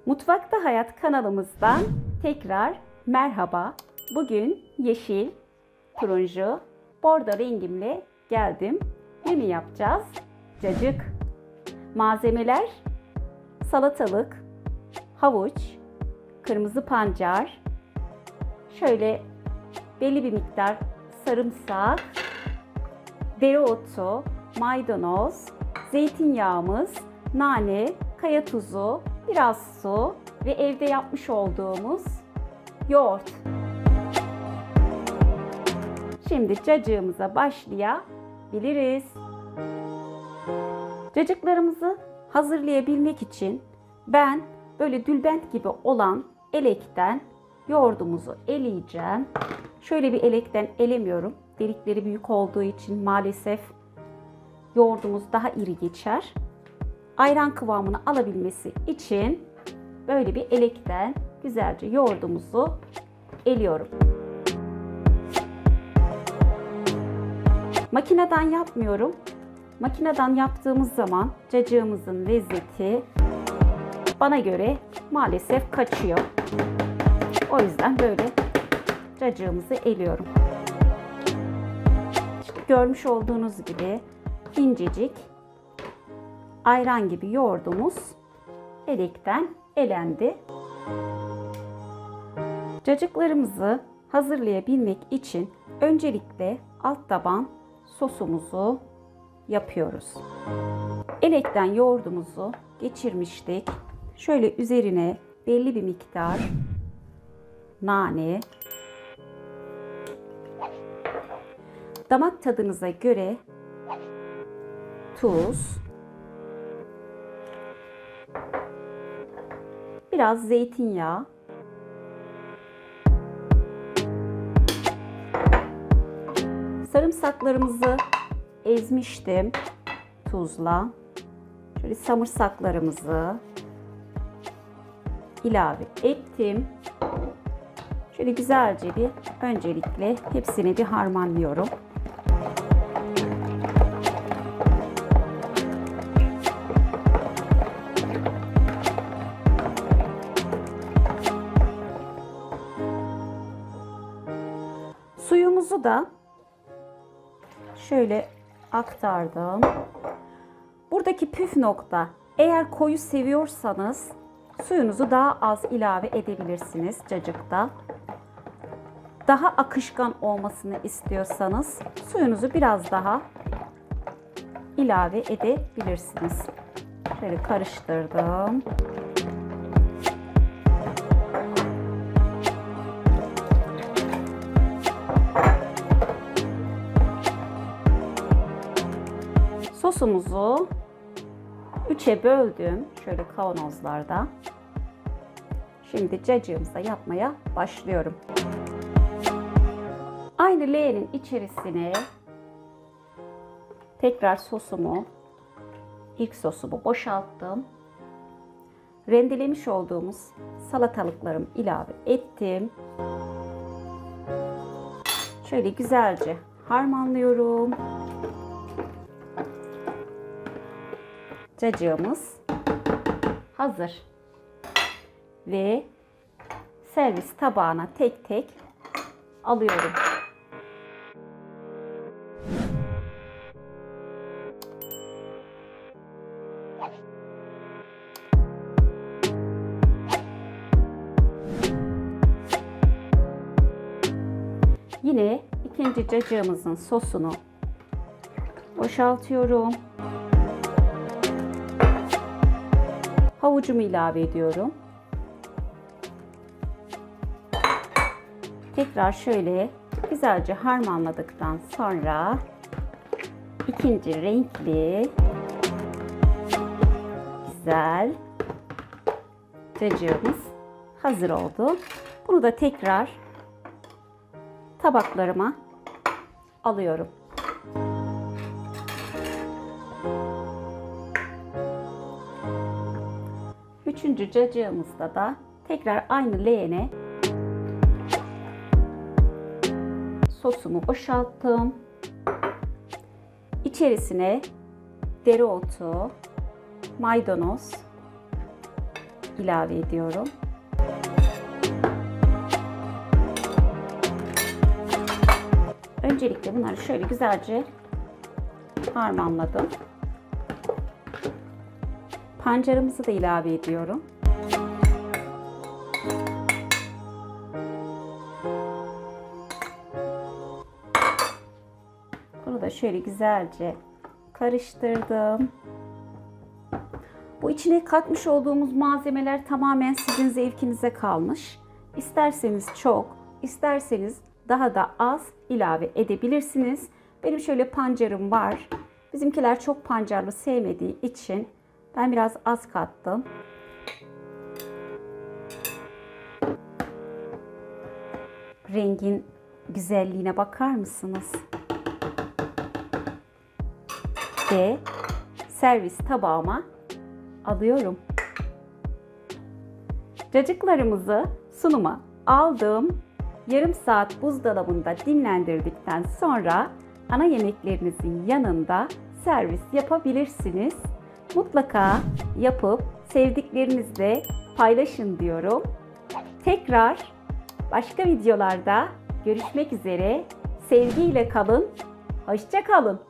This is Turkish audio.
Mutfakta Hayat kanalımızdan tekrar merhaba. Bugün yeşil, turuncu, bordo rengimle geldim. Ne mi yapacağız? Cacık. Malzemeler: salatalık, havuç, kırmızı pancar, şöyle belli bir miktar sarımsak, dereotu, maydanoz, zeytinyağımız, nane, kaya tuzu, biraz su ve evde yapmış olduğumuz yoğurt. Şimdi cacığımıza başlayabiliriz. Cacıklarımızı hazırlayabilmek için ben böyle tülbent gibi olan elekten yoğurdumuzu eleyeceğim. Şöyle bir elekten elemiyorum. Delikleri büyük olduğu için maalesef yoğurdumuz daha iri geçer. Ayran kıvamını alabilmesi için böyle bir elekten güzelce yoğurdumuzu eliyorum. Makineden yapmıyorum. Makineden yaptığımız zaman cacığımızın lezzeti bana göre maalesef kaçıyor. O yüzden böyle cacığımızı eliyorum. İşte görmüş olduğunuz gibi incecik ayran gibi yoğurdumuz elekten elendi. Cacıklarımızı hazırlayabilmek için öncelikle alt taban sosumuzu yapıyoruz. Elekten yoğurdumuzu geçirmiştik. Şöyle üzerine belli bir miktar nane, damak tadınıza göre tuz, biraz zeytinyağı, sarımsaklarımızı ezmiştim tuzla. Şöyle samırsaklarımızı ilave ettim. Şöyle güzelce bir öncelikle hepsini bir harmanlıyorum. Suyumuzu da şöyle aktardım. Buradaki püf nokta, eğer koyu seviyorsanız suyunuzu daha az ilave edebilirsiniz cacıkta. Daha akışkan olmasını istiyorsanız suyunuzu biraz daha ilave edebilirsiniz. Şöyle karıştırdım. Sosumuzu 3'e böldüm şöyle kavanozlarda. Şimdi cacığımıza yapmaya başlıyorum. Aynı leğenin içerisine tekrar ilk sosumu boşalttım. Rendelemiş olduğumuz salatalıklarımı ilave ettim. Şöyle güzelce harmanlıyorum. Cacığımız hazır. Ve servis tabağına tek tek alıyorum. Yine ikinci cacığımızın sosunu boşaltıyorum. Havucumu ilave ediyorum. Tekrar şöyle güzelce harmanladıktan sonra ikinci renkli güzel cacığımız hazır oldu. Bunu da tekrar tabaklarıma alıyorum. Üçüncü cacığımızda da tekrar aynı leğene sosumu boşalttım. İçerisine dereotu, maydanoz, ilave ediyorum. Öncelikle bunları şöyle güzelce harmanladım. Pancarımızı da ilave ediyorum. Bunu da şöyle güzelce karıştırdım. Bu içine katmış olduğumuz malzemeler tamamen sizin zevkinize kalmış. İsterseniz çok, isterseniz daha da az ilave edebilirsiniz. Benim şöyle pancarım var. Bizimkiler çok pancarlı sevmediği için ben biraz az kattım. Rengin güzelliğine bakar mısınız? Ve servis tabağıma alıyorum. Cacıklarımızı sunuma aldım. Yarım saat buzdolabında dinlendirdikten sonra ana yemeklerinizin yanında servis yapabilirsiniz. Mutlaka yapıp sevdiklerinizle paylaşın diyorum. Tekrar başka videolarda görüşmek üzere. Sevgiyle kalın. Hoşça kalın.